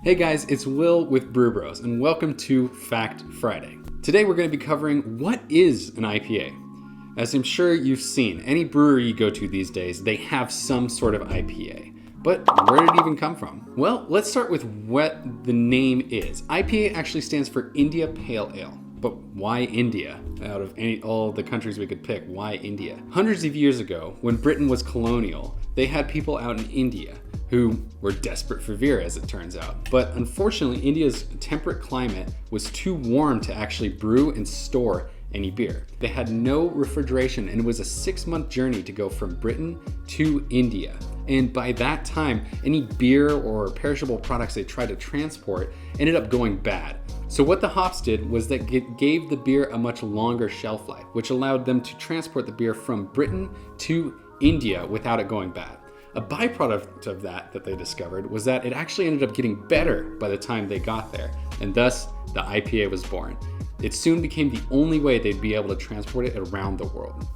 Hey guys, it's Will with BrewBros, and welcome to Fact Friday. Today we're going to be covering what is an IPA. As I'm sure you've seen, any brewery you go to these days, they have some sort of IPA. But where did it even come from? Well, let's start with what the name is. IPA actually stands for India Pale Ale. But why India? Out of all the countries we could pick, why India? Hundreds of years ago, when Britain was colonial, they had people out in India who were desperate for beer, as it turns out. But unfortunately, India's temperate climate was too warm to actually brew and store any beer. They had no refrigeration, and it was a 6-month journey to go from Britain to India. And by that time, any beer or perishable products they tried to transport ended up going bad. So what the hops did was that it gave the beer a much longer shelf life, which allowed them to transport the beer from Britain to India without it going bad. A byproduct of that they discovered was that it actually ended up getting better by the time they got there, and thus the IPA was born. It soon became the only way they'd be able to transport it around the world.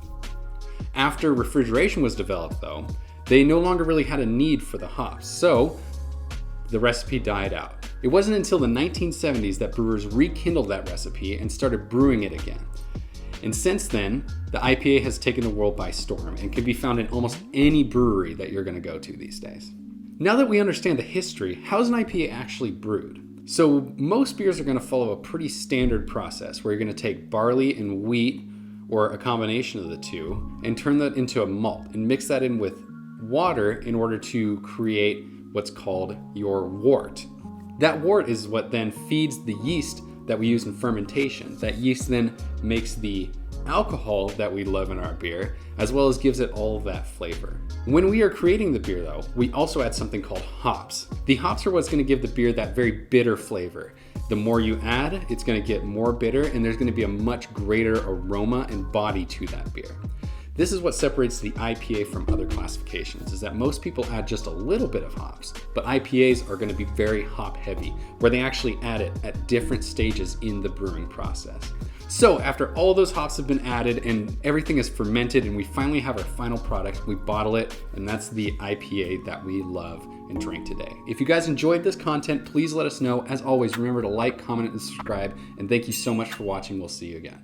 After refrigeration was developed, though, they no longer really had a need for the hops, so the recipe died out. It wasn't until the 1970s that brewers rekindled that recipe and started brewing it again. And since then, the IPA has taken the world by storm and can be found in almost any brewery that you're going to go to these days. Now that we understand the history, how is an IPA actually brewed? So most beers are going to follow a pretty standard process where you're going to take barley and wheat, or a combination of the two, and turn that into a malt and mix that in with water in order to create what's called your wort. That wort is what then feeds the yeast that we use in fermentation. That yeast then makes the alcohol that we love in our beer, as well as gives it all of that flavor. When we are creating the beer though, we also add something called hops. The hops are what's going to give the beer that very bitter flavor. The more you add, it's going to get more bitter, and there's going to be a much greater aroma and body to that beer. This is what separates the IPA from other classifications, is that most people add just a little bit of hops, but IPAs are going to be very hop heavy, where they actually add it at different stages in the brewing process. So after all those hops have been added and everything is fermented and we finally have our final product, we bottle it, and that's the IPA that we love and drink today. If you guys enjoyed this content, please let us know. As always, remember to like, comment, and subscribe, and thank you so much for watching. We'll see you again.